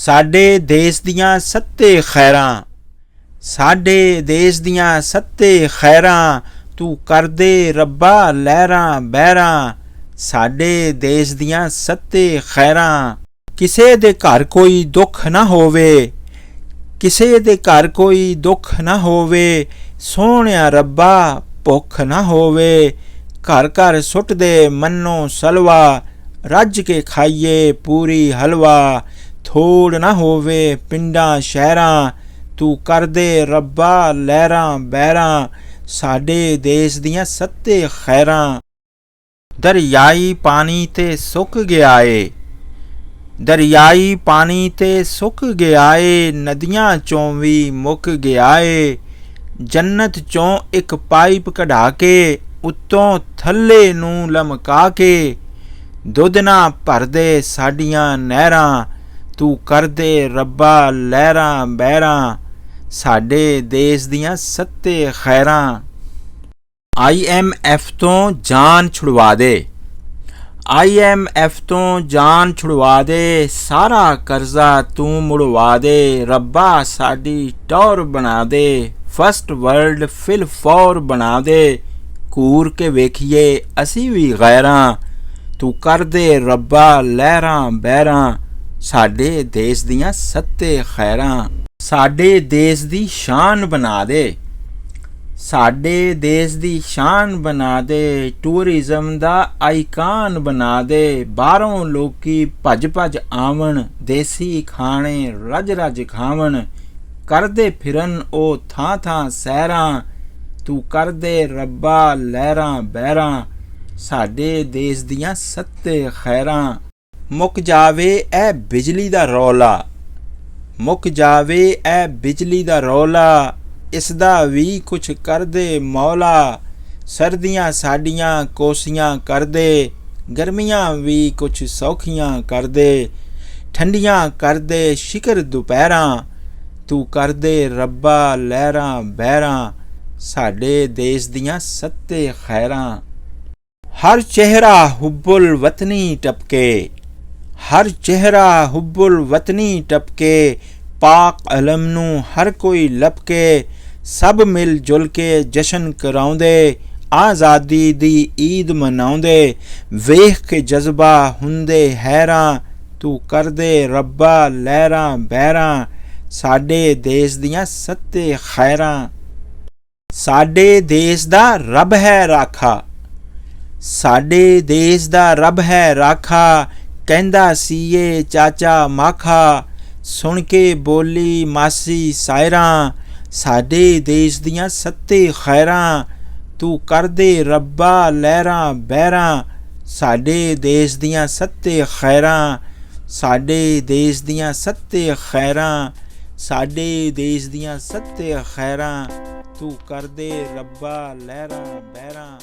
ਸਾਡੇ ਦੇਸ਼ ਦੀਆਂ ਸੱਤੇ ਖੈਰਾਂ, ਸਾਡੇ ਦੇਸ਼ ਦੀਆਂ ਸੱਤੇ ਖੈਰਾਂ, ਤੂੰ ਕਰਦੇ ਰੱਬਾ ਲਹਿਰਾਂ ਬਹਿਰਾਂ। ਸਾਡੇ ਦੇਸ਼ ਦੀਆਂ ਸੱਤੇ ਖੈਰਾਂ। ਕਿਸੇ ਦੇ ਘਰ ਕੋਈ ਦੁੱਖ ਨਾ ਹੋਵੇ, ਕਿਸੇ ਦੇ ਘਰ ਕੋਈ ਦੁੱਖ ਨਾ ਹੋਵੇ, ਸੋਹਣਿਆ ਰੱਬਾ ਭੁੱਖ ਨਾ ਹੋਵੇ। ਘਰ ਘਰ ਸੁੱਟ ਦੇ ਮੰਨੋ ਸਲਵਾ, ਰੱਜ ਕੇ ਖਾਈਏ ਪੂਰੀ ਹਲਵਾ। ਥੋੜ ਨਾ ਹੋਵੇ ਪਿੰਡਾਂ ਸ਼ਹਿਰਾਂ, ਤੂੰ ਕਰਦੇ ਰੱਬਾ ਲਹਿਰਾਂ ਬਹਿਰਾਂ। ਸਾਡੇ ਦੇਸ਼ ਦੀਆਂ ਸੱਤੇ ਖੈਰਾਂ। ਦਰਿਆਈ ਪਾਣੀ ਤੇ ਸੁੱਕ ਗਿਆ ਏ, ਦਰਿਆਈ ਪਾਣੀ ਤੇ ਸੁੱਕ ਗਿਆ ਏ, ਨਦੀਆਂ ਚੋਂ ਵੀ ਮੁੱਕ ਗਿਆ ਏ। ਜੰਨਤ ਚੋਂ ਇੱਕ ਪਾਈਪ ਕਢਾ ਕੇ, ਉੱਤੋਂ ਥੱਲੇ ਨੂੰ ਲਮਕਾ ਕੇ, ਦੁੱਧ ਨਾ ਭਰਦੇ ਸਾਡੀਆਂ ਨਹਿਰਾਂ, ਤੂੰ ਕਰਦੇ ਰੱਬਾ ਲਹਿਰਾਂ ਬਹਿਰਾਂ। ਸਾਡੇ ਦੇਸ਼ ਦੀਆਂ ਸੱਤੇ ਖੈਰਾਂ। IMF ਤੋਂ ਜਾਨ ਛੁਡਵਾ ਦੇ, IMF ਤੋਂ ਜਾਨ ਛੁਡਵਾ ਦੇ, ਸਾਰਾ ਕਰਜ਼ਾ ਤੂੰ ਮੁੜਵਾ ਦੇ। ਰੱਬਾ ਸਾਡੀ ਟੌਰ ਬਣਾ ਦੇ, ਫਸਟ ਵਰਲਡ ਫਿਲ ਫੌਰ ਬਣਾ ਦੇ। ਘੂਰ ਕੇ ਵੇਖੀਏ ਅਸੀਂ ਵੀ ਗੈਰਾਂ, ਤੂੰ ਕਰਦੇ ਰੱਬਾ ਲਹਿਰਾਂ ਬਹਿਰਾਂ। ਸਾਡੇ ਦੇਸ਼ ਦੀਆਂ ਸੱਤੇ ਖੈਰਾਂ। ਸਾਡੇ ਦੇਸ਼ ਦੀ ਸ਼ਾਨ ਬਣਾ ਦੇ, ਸਾਡੇ ਦੇਸ਼ ਦੀ ਸ਼ਾਨ ਬਣਾ ਦੇ। ਟੂਰਿਜ਼ਮ ਦਾ ਆਈਕਾਨ ਬਣਾ ਦੇ, ਬਾਹਰੋਂ ਲੋਕੀ ਭੱਜ ਭੱਜ ਆਵਣ, ਦੇਸੀ ਖਾਣੇ ਰੱਜ ਰੱਜ ਖਾਵਣ। ਕਰਦੇ ਫਿਰਨ ਉਹ ਥਾਂ ਥਾਂ ਸੈਰਾਂ, ਤੂੰ ਕਰਦੇ ਰੱਬਾ ਲਹਿਰਾਂ ਬਹਿਰਾਂ। ਸਾਡੇ ਦੇਸ਼ ਦੀਆਂ ਸੱਤੇ ਖੈਰਾਂ। ਮੁੱਕ ਜਾਵੇ ਇਹ ਬਿਜਲੀ ਦਾ ਰੌਲਾ, ਮੁੱਕ ਜਾਵੇ ਇਹ ਬਿਜਲੀ ਦਾ ਰੌਲਾ, ਇਸ ਦਾ ਵੀ ਕੁਛ ਕਰਦੇ ਮੌਲਾ। ਸਰਦੀਆਂ ਸਾਡੀਆਂ ਕੋਸੀਆਂ ਕਰਦੇ, ਗਰਮੀਆਂ ਵੀ ਕੁਛ ਸੌਖੀਆਂ ਕਰਦੇ। ਠੰਡੀਆਂ ਕਰਦੇ ਸ਼ਿਕਰ ਦੁਪਹਿਰਾਂ, ਤੂੰ ਕਰਦੇ ਰੱਬਾ ਲਹਿਰਾਂ ਬਹਿਰਾਂ। ਸਾਡੇ ਦੇਸ਼ ਦੀਆਂ ਸੱਤੇ ਖੈਰਾਂ। ਹਰ ਚਿਹਰਾ ਹੁੱਬੁਲ ਵਤਨੀ ਟਪਕੇ, ਹਰ ਚਿਹਰਾ ਹੁੱਬੁਲ ਵਤਨੀ ਟਪਕੇ। ਪਾਕ ਅਲਮ ਨੂੰ ਹਰ ਕੋਈ ਲਪਕੇ, ਸਭ ਮਿਲ ਜੁਲ ਕੇ ਜਸ਼ਨ ਕਰਾਉਂਦੇ, ਆਜ਼ਾਦੀ ਦੀ ਈਦ ਮਨਾਉਂਦੇ। ਵੇਖ ਕੇ ਜਜ਼ਬਾ ਹੁੰਦੇ ਹੈਰਾਂ, ਤੂੰ ਕਰਦੇ ਰੱਬਾ ਲਹਿਰਾਂ ਬਹਿਰਾਂ। ਸਾਡੇ ਦੇਸ਼ ਦੀਆਂ ਸੱਤੇ ਖੈਰਾਂ। ਸਾਡੇ ਦੇਸ਼ ਦਾ ਰੱਬ ਹੈ ਰਾਖਾ, ਸਾਡੇ ਦੇਸ਼ ਦਾ ਰੱਬ ਹੈ ਰਾਖਾ। ਕਹਿੰਦਾ ਸੀਏ ਚਾਚਾ ਮਾਖਾ, ਸੁਣ ਕੇ ਬੋਲੀ ਮਾਸੀ ਸਾਇਰਾਂ। ਸਾਡੇ ਦੇਸ਼ ਦੀਆਂ ਸੱਤੇ ਖੈਰਾਂ, ਤੂੰ ਕਰਦੇ ਰੱਬਾ ਲਹਿਰਾਂ ਬਹਿਰਾਂ। ਸਾਡੇ ਦੇਸ਼ ਦੀਆਂ ਸੱਤੇ ਖੈਰਾਂ। ਸਾਡੇ ਦੇਸ਼ ਦੀਆਂ ਸੱਤੇ ਖੈਰਾਂ। ਸਾਡੇ ਦੇਸ਼ ਦੀਆਂ ਸੱਤੇ ਖੈਰਾਂ, ਤੂੰ ਕਰਦੇ ਰੱਬਾ ਲਹਿਰਾਂ ਬਹਿਰਾਂ।